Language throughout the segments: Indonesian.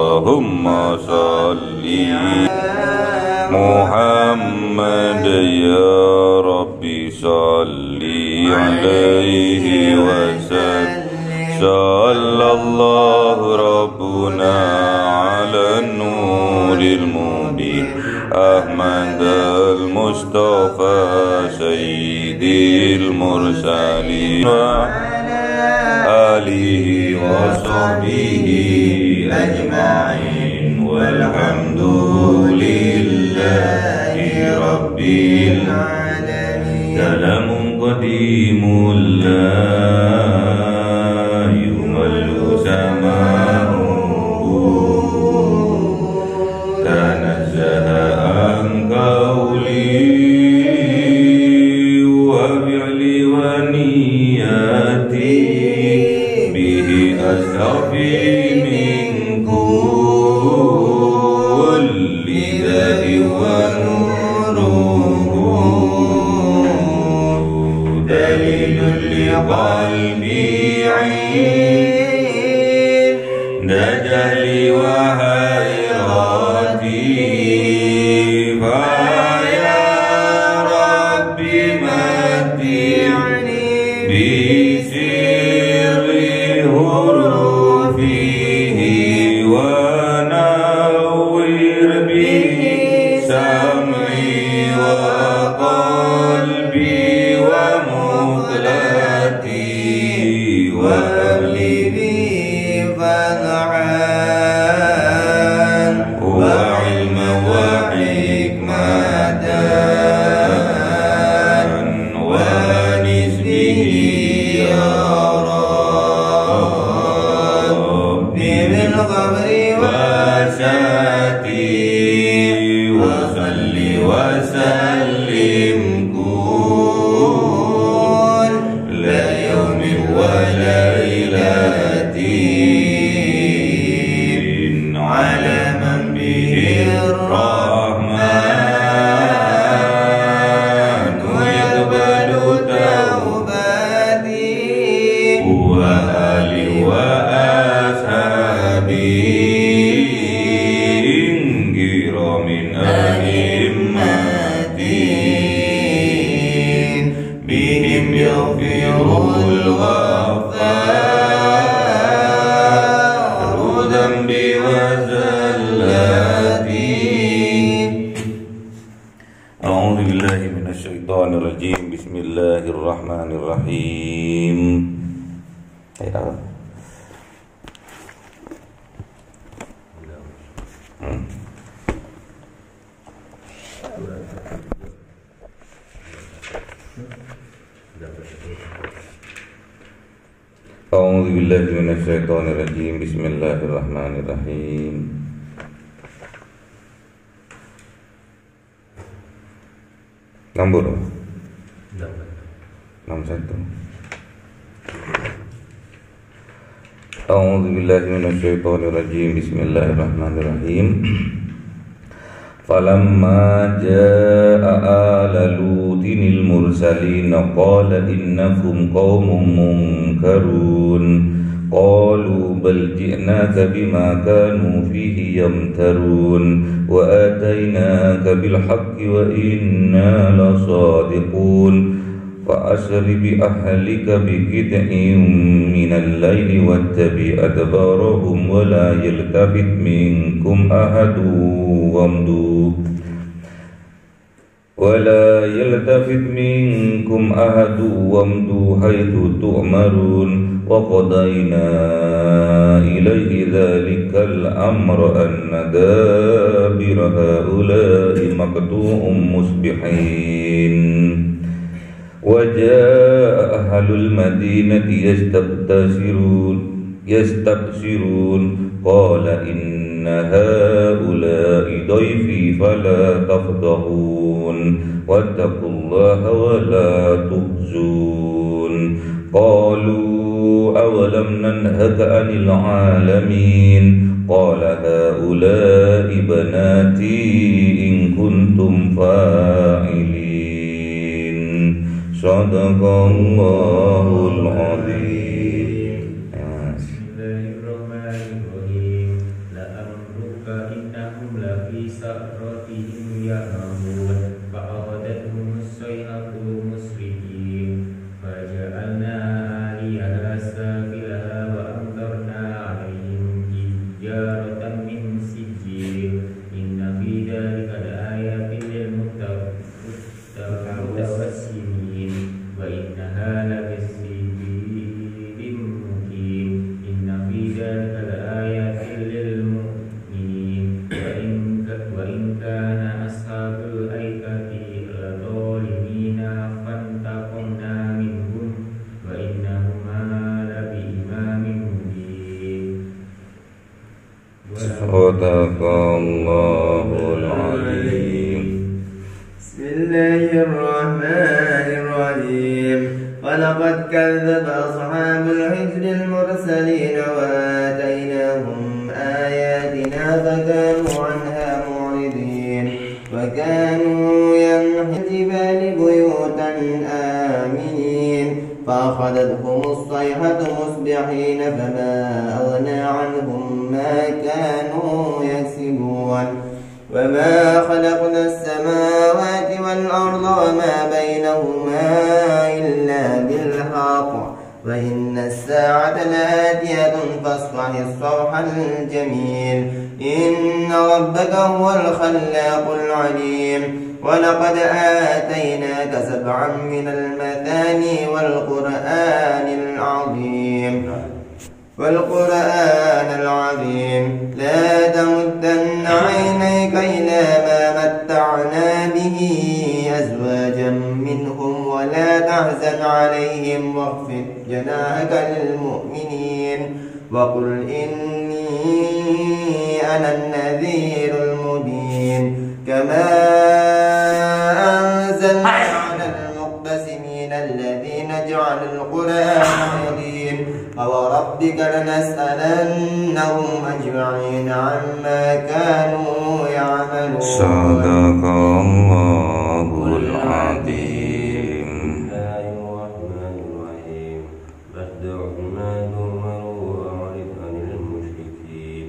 Allahumma salli Muhammad ya Rabbi salli alaihi wa sallam. Sallallahu Rabbuna ala nuril mubin Ahmad al-Mustafa Sayyidil Mursalin wa alihi wa sahbihi ajma'in walhamdulillahi rabbil alamin. Kalamun qadimul la yumallu sama'uhu tanazzaha an qawli wa fi'li wa niyati bihi astafi min kulli da'i wa nuruhu dalilun li qalbi najali wa hayrati fa ya Rabbi mati'ni bi sirri hurufihi wa nawwir bihi sam'i wa qalbi wa muqlati wa habli bi fan'an wa ilma wa hikmatan wa nisbihi ya Rabbi bil qabri wa sati wa salli wa sallim kulla yawmin wa laylatin ala man bihi ar-Rahmanu yaqbalu tawbati wa ali wa ashabi kiramin a'immatin bihim yaghfirul ghaffar dhanbi wa zallati. A'udzu billahi minasyaitonir rajim. Bismillahirrahmanirrahim. A'udzu billahi minasyaitonir rajim. Bismillahirrahmanirrahim. Nombor 61. A'udzu billahi minasyaitonir rajim. Bismillahirrahmanirrahim. Falamma jaa'a ala lutinil mursalin qala innakum qaumun munkarun qalu bal ji'naka bima kanu fihi yamtarun wa atainaka bil haqqi wa inna lasadiqun fa asri bi ahlika bi qit'in minal layli wattabi adbarahum wa la yaltafit minkum ahadun ولا يلتفت منكم أحد وامضوا حيث تؤمرون وقضينا إليه ذلك الأمر أن دابر هؤلاء مقطوع مصبحين وجاء أهل المدينة يستبشرون قال إن هؤلاء ضيفي فلا تفضحون واتقوا الله ولا تخزون قالوا أولم ننهك عن العالمين قال هؤلاء بناتي إن كنتم فاعلين صدق الله العظيم. سكرتهم يعمهون فأخذتهم الصيحة مشرقين فجعلنا عاليها سافلها وأمطرنا عليهم حجارة من سجيل إن في ذلك لآيات للمتوسمين وإنها لبسبيل مقيم إن في ذلك لآيات للمؤمنين وإن كان أصحاب الأيكة لظالمين فانتقمنا منهم وإنهما لبإمام مبين. صدق الله العظيم. بسم الله الرحمن الرحيم. ولقد كذب أصحاب الحجر المرسلين وآتيناهم آياتنا فكانوا عنها معرضين وكانوا ينحتون الجبال بيوتا آمنين فأخذتهم الصيحة مصبحين فما أغنى عنهم ما كانوا يكسبون وما خلقنا السماوات والأرض وما بينهما إلا بالحق وإن الساعة لآتية فاصفح الصفح الجميل إن ربك هو الخلاق العليم. ولقد آتيناك 7 من المثاني والقرآن العظيم لا تمدن عينيك إلى ما متعنا به أزواجا منهم ولا تحزن عليهم واخفض جناحك للمؤمنين وقل إني أنا النذير المبين كما أنزلنا على المقتسمين الذين جعلوا القرآن عظيم فوربك لنسألنهم أجمعين عما كانوا يعملون. صدق الله العظيم. الرحمن الرحيم. فاصدع بما تؤمر وأعرض عن المشركين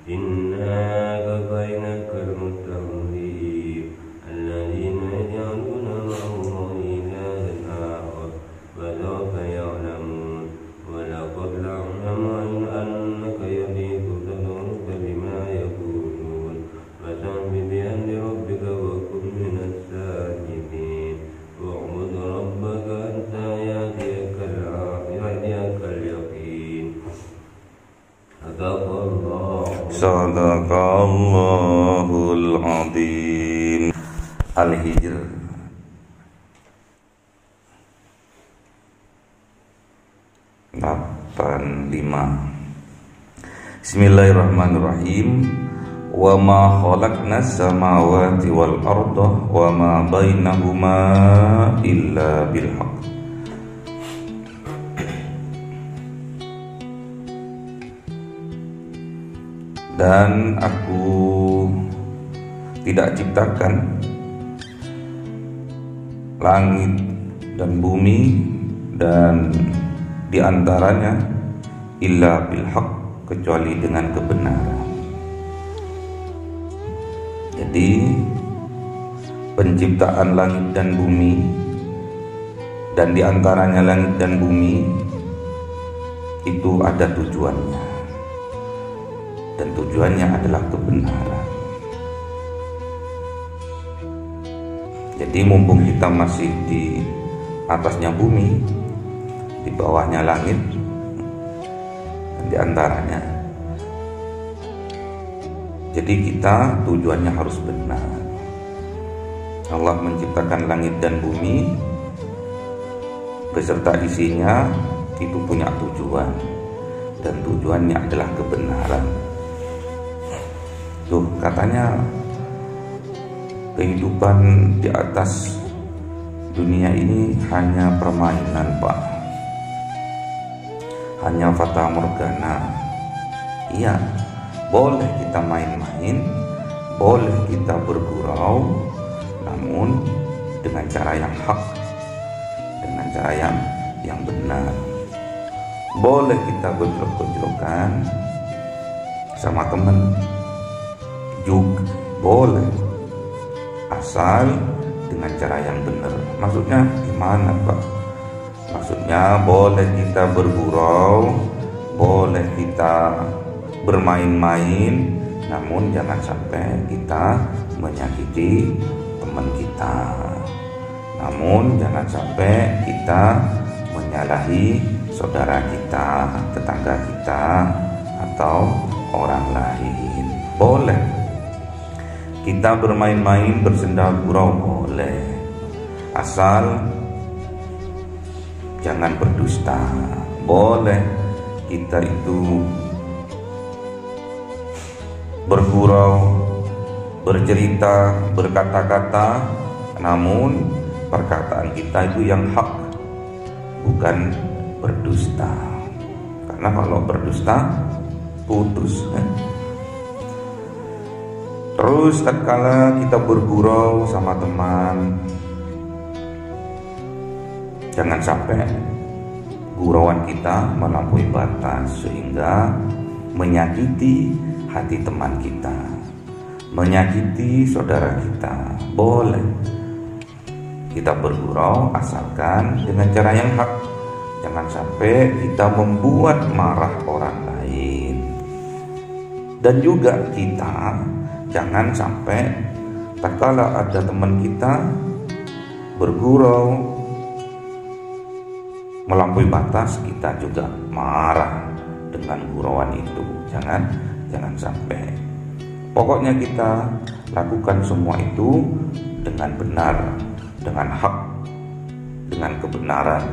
إنا كفيناك المستهزئين الذين يجعلون مع الله إلها آخر فسوف يعلمون. ولقد نعلم أنك يضيق صدرك بما يقولون فسبح بحمد ربك وكن من الساجدين واعبد ربك حتى يأتيك اليقين. صدق Sadaqallahul azim. Al-Hijr lima. Bismillahirrahmanirrahim. Wa ma khalaqnas samawati wal arda wa ma bainahuma illa bil haqq. Dan aku tidak ciptakan langit dan bumi dan diantaranya illa bil haqq, kecuali dengan kebenaran. Jadi penciptaan langit dan bumi dan diantaranya langit dan bumi itu ada tujuannya, dan tujuannya adalah kebenaran. Jadi mumpung kita masih di atasnya bumi, di bawahnya langit, dan di antaranya, jadi kita tujuannya harus benar. Allah menciptakan langit dan bumi beserta isinya itu punya tujuan, dan tujuannya adalah kebenaran. Tuh katanya kehidupan di atas dunia ini hanya permainan, Pak. Hanya fata morgana. Iya, boleh kita main-main, boleh kita bergurau, namun dengan cara yang hak, dengan cara yang benar. Boleh kita gojlok-gojlokan sama temen, boleh, asal dengan cara yang benar. Maksudnya gimana Pak? Maksudnya boleh kita bergurau, boleh kita bermain-main, namun jangan sampai kita menyakiti teman kita. Namun jangan sampai kita menyalahi saudara kita, tetangga kita, atau orang lain. Boleh kita bermain-main, bersenda gurau, boleh, asal jangan berdusta. Boleh kita itu bergurau, bercerita, berkata-kata, namun perkataan kita itu yang hak, bukan berdusta. Karena kalau berdusta putus. Terus tatkala kita bergurau sama teman, jangan sampai gurauan kita melampaui batas sehingga menyakiti hati teman kita, menyakiti saudara kita. Boleh kita bergurau asalkan dengan cara yang hak. Jangan sampai kita membuat marah orang lain. Dan juga kita jangan sampai tatkala ada teman kita bergurau melampaui batas, kita juga marah dengan gurauan itu. Jangan sampai. Pokoknya kita lakukan semua itu dengan benar, dengan hak, dengan kebenaran.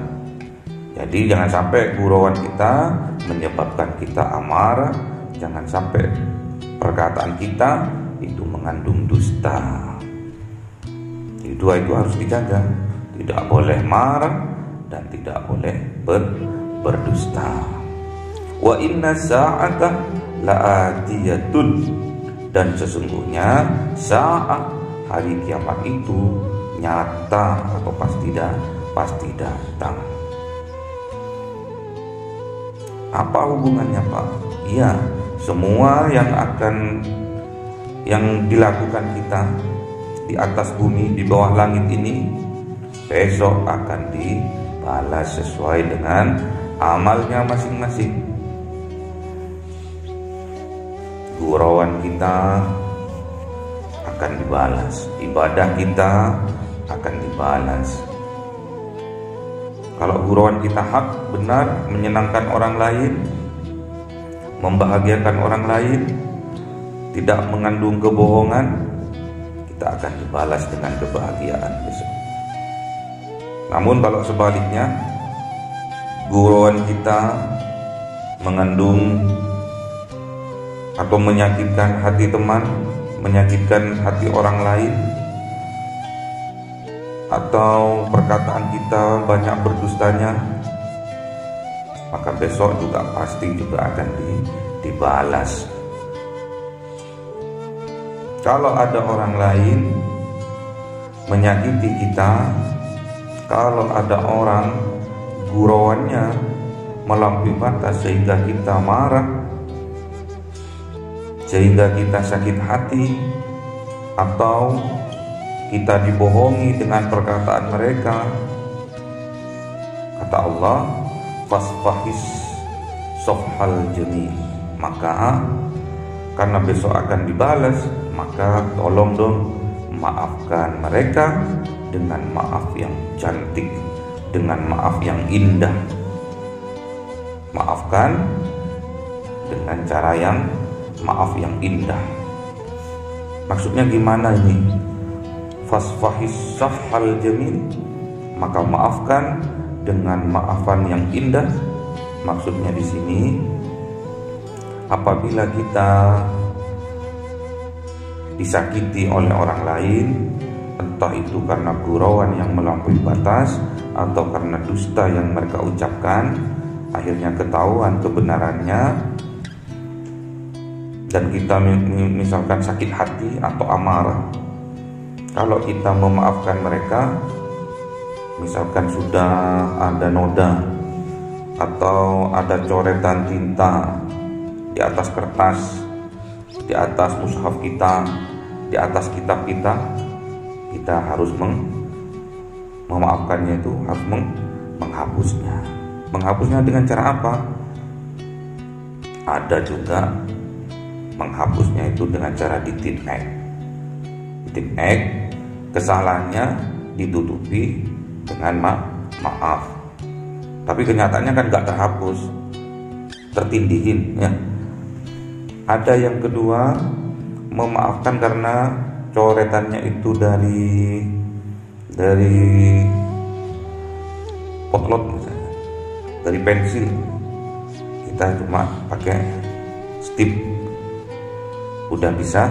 Jadi jangan sampai gurauan kita menyebabkan kita amarah. Jangan sampai perkataan kita itu mengandung dusta. Jadi dua itu harus dijaga. Tidak boleh marah dan tidak boleh berdusta. Wa inna sa'ata la'atiyatun, dan sesungguhnya saat hari kiamat itu nyata atau pasti datang. Apa hubungannya Pak? Iya, semua yang dilakukan kita di atas bumi, di bawah langit ini, besok akan dibalas sesuai dengan amalnya masing-masing. Gurauan kita akan dibalas, ibadah kita akan dibalas. Kalau gurauan kita hak, benar, menyenangkan orang lain, membahagiakan orang lain, tidak mengandung kebohongan, kita akan dibalas dengan kebahagiaan besok. Namun kalau sebaliknya, gurauan kita mengandung atau menyakitkan hati teman, menyakitkan hati orang lain, atau perkataan kita banyak berdustanya, maka besok juga pasti akan dibalas. Kalau ada orang lain menyakiti kita, kalau ada orang gurauannya melampaui batas sehingga kita marah, sehingga kita sakit hati, atau kita dibohongi dengan perkataan mereka, kata Allah, fasfahis sofhal jamil, maka karena besok akan dibalas, maka tolong dong maafkan mereka dengan maaf yang cantik, dengan maaf yang indah. Maafkan dengan cara yang maaf yang indah. Maksudnya gimana ini? Fasfahis safhal jamil, maka maafkan dengan maafan yang indah. Maksudnya di sini, apabila kita disakiti oleh orang lain, entah itu karena gurauan yang melampaui batas atau karena dusta yang mereka ucapkan, akhirnya ketahuan kebenarannya, dan kita misalkan sakit hati atau amarah. Kalau kita memaafkan mereka, misalkan sudah ada noda atau ada coretan tinta di atas kertas, di atas mushaf kita, di atas kitab kita, kita harus memaafkannya, itu harus menghapusnya. Menghapusnya dengan cara apa? Ada juga menghapusnya itu dengan cara ditip-ek. Ditip-ek, kesalahannya ditutupi dengan maaf. Tapi kenyataannya kan gak terhapus, tertindihin ya. Ada yang kedua, memaafkan karena coretannya itu dari potlot misalnya, dari pensil. Kita cuma pakai stip, udah bisa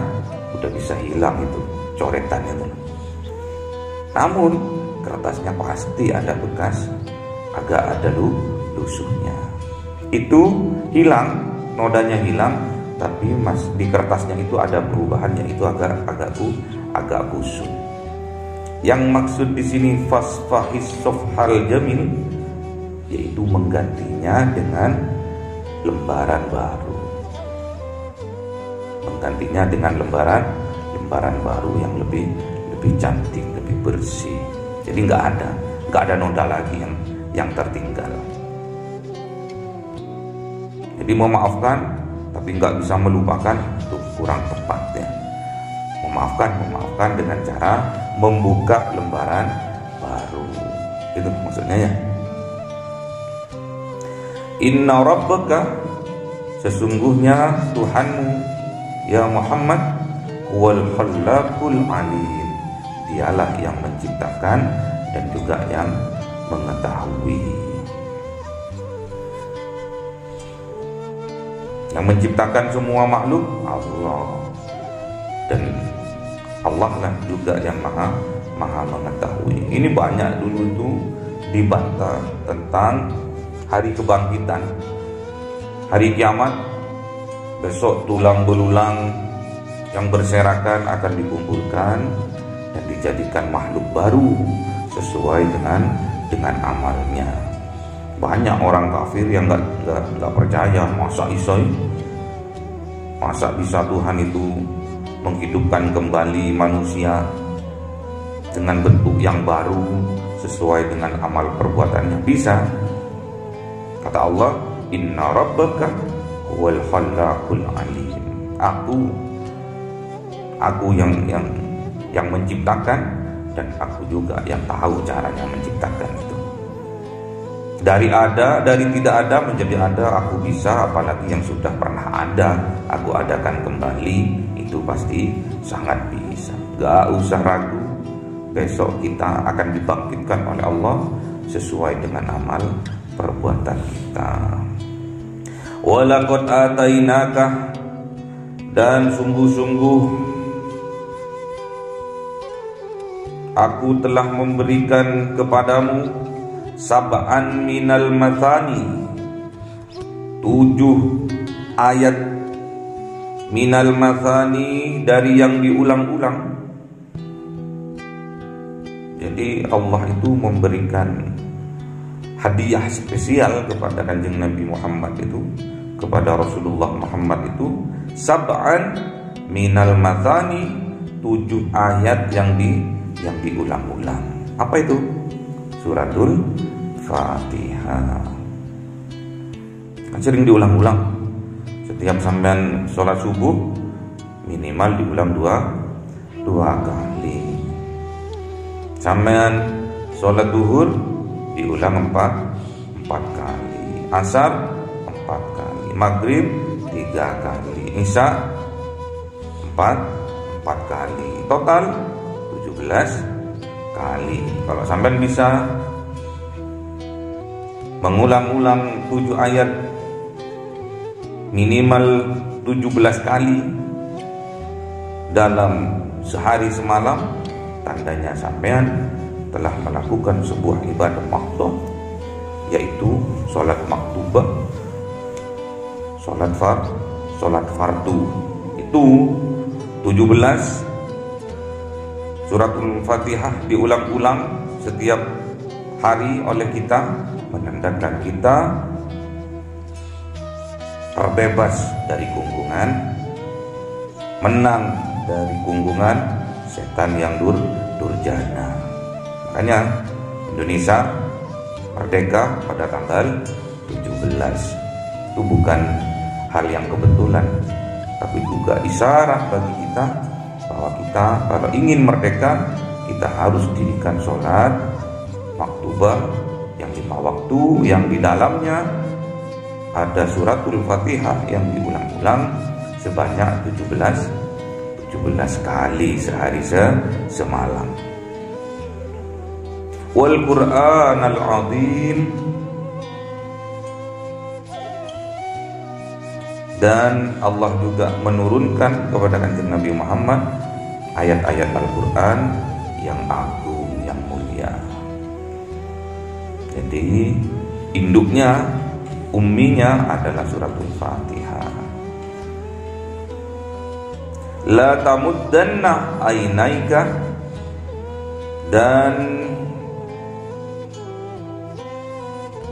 hilang itu coretannya itu. Namun kertasnya pasti ada bekas, agak ada lusuhnya. Itu hilang, nodanya hilang, tapi di kertasnya itu ada perubahannya, itu agak busuk. Yang maksud di sini fasfahis sofhal jamil, yaitu menggantinya dengan lembaran baru. Menggantinya dengan lembaran baru yang lebih cantik, lebih bersih. Jadi nggak ada noda lagi yang tertinggal. Jadi memaafkan tapi nggak bisa melupakan, itu kurang tepat ya. Memaafkan dengan cara membuka lembaran baru. Itu maksudnya ya. Inna rabbaka, sesungguhnya Tuhanmu ya Muhammad, huwal khallaqul alim, dialah yang menciptakan dan juga yang mengetahui. Yang menciptakan semua makhluk Allah, dan Allah lah juga yang maha mengetahui. Ini banyak dulu itu dibantah tentang hari kebangkitan, hari kiamat. Besok tulang belulang yang berserakan akan dikumpulkan dan dijadikan makhluk baru sesuai dengan amalnya. Banyak orang kafir yang nggak percaya, masa bisa Tuhan itu menghidupkan kembali manusia dengan bentuk yang baru sesuai dengan amal perbuatannya. Bisa. Kata Allah, inna rabbaka huwal khallaqul alim. Aku yang menciptakan, dan aku juga yang tahu caranya menciptakan itu. Dari tidak ada menjadi ada, aku bisa. Apalagi yang sudah pernah ada, aku adakan kembali, itu pasti sangat bisa. Gak usah ragu, besok kita akan dibangkitkan oleh Allah sesuai dengan amal perbuatan kita. Walaqad atainaka, dan sungguh-sungguh aku telah memberikan kepadamu sab'an minal mathani, 7 ayat minal mathani, dari yang diulang-ulang. Jadi Allah itu memberikan hadiah spesial kepada Kanjeng Nabi Muhammad itu, kepada Rasulullah Muhammad itu, sab'an minal mathani, 7 ayat yang diulang-ulang. Apa itu? Suratul Fatihah. Kan sering diulang-ulang. Setiap sampean sholat subuh minimal diulang dua kali. Sampean sholat duhur diulang 4 kali. Asar 4 kali. Maghrib 3 kali. Isya 4 kali. Total 17 kali. Kalau sampean bisa mengulang-ulang 7 ayat minimal 17 kali dalam sehari semalam, tandanya sampean telah melakukan sebuah ibadah mahdoh, yaitu sholat maktubah, sholat fardu. Itu 17 Suratul Fatihah diulang-ulang setiap hari oleh kita, menandakan kita terbebas dari gunggungan, menang dari gunggungan setan yang durjana. Makanya Indonesia merdeka pada tanggal 17. Itu bukan hal yang kebetulan, tapi juga isyarat bagi kita bahwa kita kalau ingin merdeka, kita harus dirikan sholat maktubah yang 5 waktu, yang di dalamnya ada suratul Fatihah yang diulang-ulang sebanyak 17 kali sehari semalam. Wal Qur'anal Azim, dan Allah juga menurunkan kepada Kanjeng Nabi Muhammad ayat-ayat Al-Quran yang agung, yang mulia. Jadi induknya, umminya adalah suratul Fatihah. La tamuddanna ainaika, dan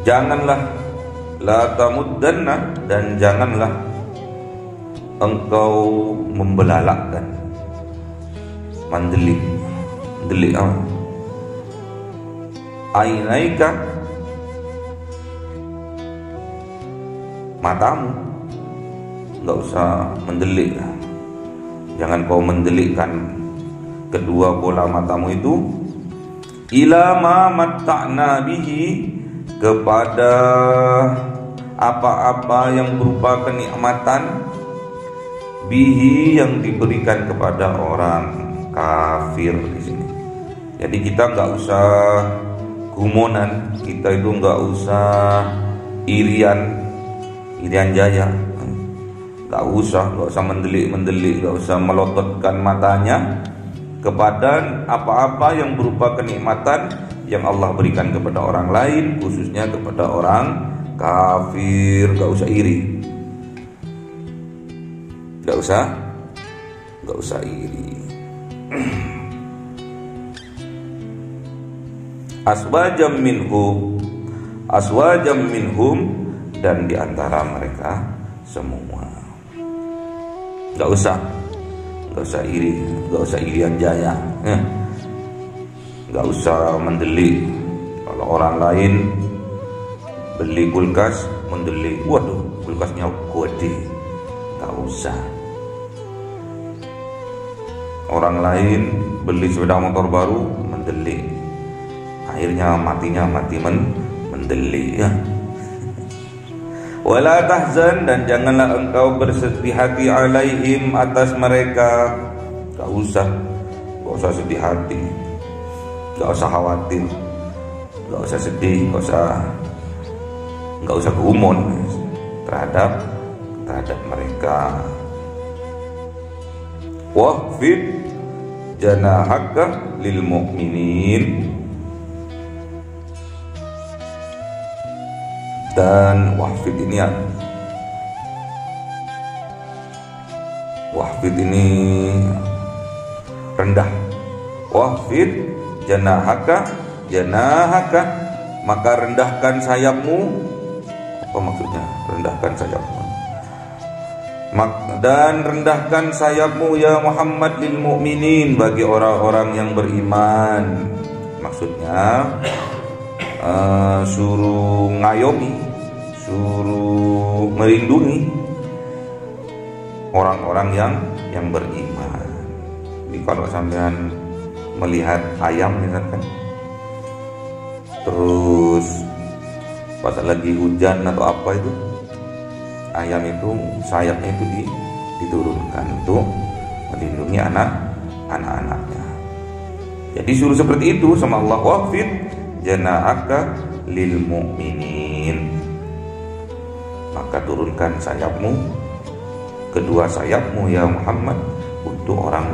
janganlah, la tamuddanna, dan janganlah engkau membelalakkan, mendelik apa? Ainaika, matamu, nggak usah mendelik. Jangan kau mendelikkan kedua bola matamu itu ila ma matta'na bihi, kepada apa-apa yang berupa kenikmatan, bihi, yang diberikan kepada orang kafir di sini. Jadi kita nggak usah gumonan, kita itu nggak usah irian jaya, nggak usah mendelik, nggak usah melototkan matanya kepada apa-apa yang berupa kenikmatan yang Allah berikan kepada orang lain, khususnya kepada orang kafir. Nggak usah iri, nggak usah iri. Aswajam minhum, dan diantara mereka semua. Nggak usah iri, nggak usah irian jaya, nggak usah mendelik. Kalau orang lain beli kulkas, mendelik, waduh kulkasnya gede, nggak usah. Orang lain beli sepeda motor baru, mendelik, akhirnya mati mendelik ya. Wala tahzan, dan janganlah engkau bersedih hati alaihim, atas mereka. Gak usah sedih hati, gak usah khawatir, gak usah sedih, gak usah gumun terhadap mereka. Wahfid janahaka lil mu'minin, dan wahfid ini rendah. Wahfid janahaka, maka rendahkan sayapmu. Apa maksudnya rendahkan sayapmu? Dan rendahkan sayapmu ya Muhammad lil mu'minin, bagi orang-orang yang beriman. Maksudnya suruh ngayomi, suruh melindungi orang-orang yang beriman. Jadi kalau sampean melihat ayam misalkan, terus pas lagi hujan atau apa itu, ayam itu sayapnya itu diturunkan untuk melindungi anak-anaknya. Jadi suruh seperti itu sama Allah. Waqfid janahaka lil mu'minin, maka turunkan sayapmu, kedua sayapmu ya Muhammad, untuk orang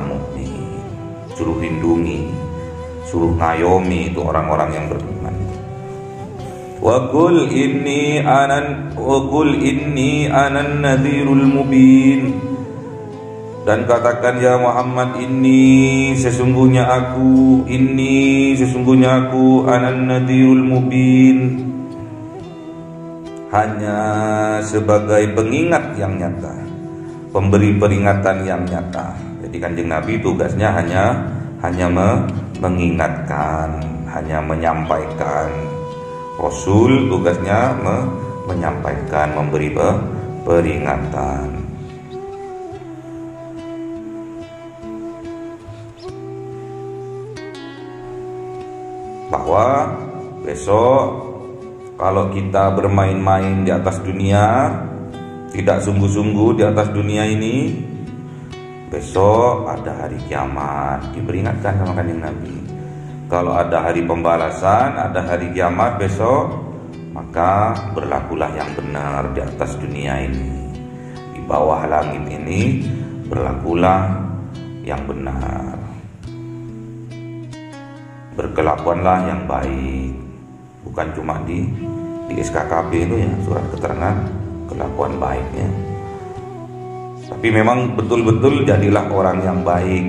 mukmin. Suruh lindungi, suruh ngayomi itu orang-orang yang beriman. Wa qul inni anan nadhirul mubin, dan katakan ya Muhammad, sesungguhnya aku anan nadhirul mubin, hanya sebagai pengingat yang nyata. pemberi peringatan yang nyata. Jadi Kanjeng Nabi tugasnya hanya mengingatkan, hanya menyampaikan. Rasul tugasnya menyampaikan, memberi peringatan. Bahwa besok kalau kita bermain-main di atas dunia, tidak sungguh-sungguh di atas dunia ini, besok ada hari kiamat. Diperingatkan sama Kanjeng Nabi. Kalau ada hari pembalasan, ada hari kiamat besok, maka berlakulah yang benar di atas dunia ini. Di bawah langit ini berlakulah yang benar. Berkelakuanlah yang baik. Bukan cuma di SKKP itu ya, surat keterangan kelakuan baiknya. Tapi memang betul-betul jadilah orang yang baik.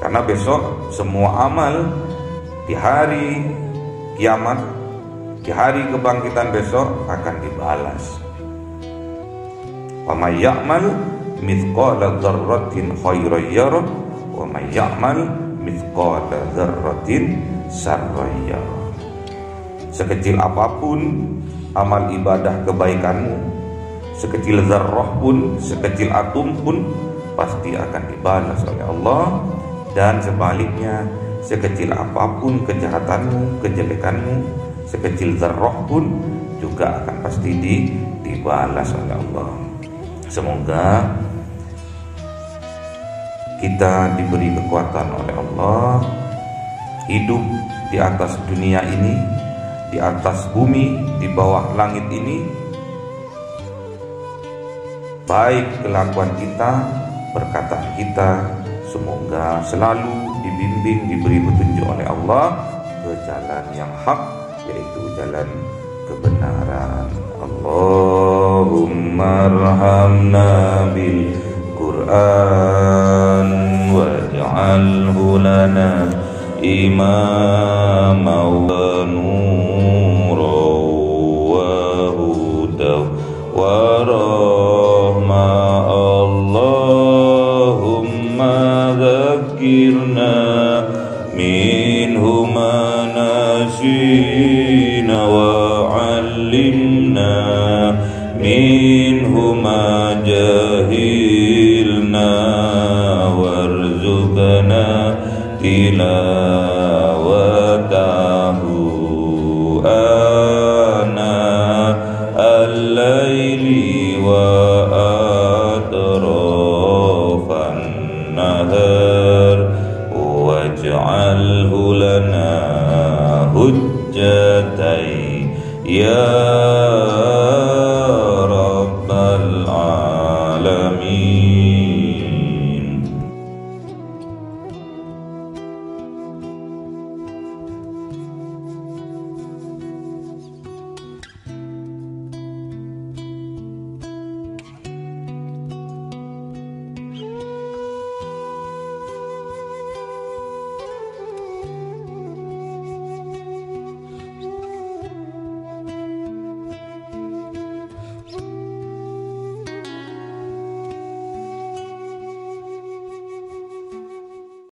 Karena besok semua amal di hari kiamat, di hari kebangkitan besok akan dibalas. Wa may ya'mal mithqala dzarratin khairan yarah wa may ya'mal mithqala dzarratin syarran yarah. Sekecil apapun amal ibadah kebaikanmu, sekecil zarrah pun, sekecil atom pun pasti akan dibalas oleh Allah. Dan sebaliknya, sekecil apapun kejahatanmu, kejelekanmu, sekecil zarrah pun juga akan pasti dibalas oleh Allah. Semoga kita diberi kekuatan oleh Allah, hidup di atas dunia ini, di atas bumi, di bawah langit ini, baik kelakuan kita, perkataan kita, semoga selalu dibimbing, diberi petunjuk oleh Allah ke jalan yang hak, yaitu jalan kebenaran. Allahumma arhamna bil Qur'an waj'alhu lana imama wa nura wa huda wa rahma. Allahumma dzakirna minhu ma nasina wa 'allimna minhu ma jahilna warzuqna tilawatahu ana al-laili wa atrafan nahar waj'alhu lana hujjatai ya rabbal alamin.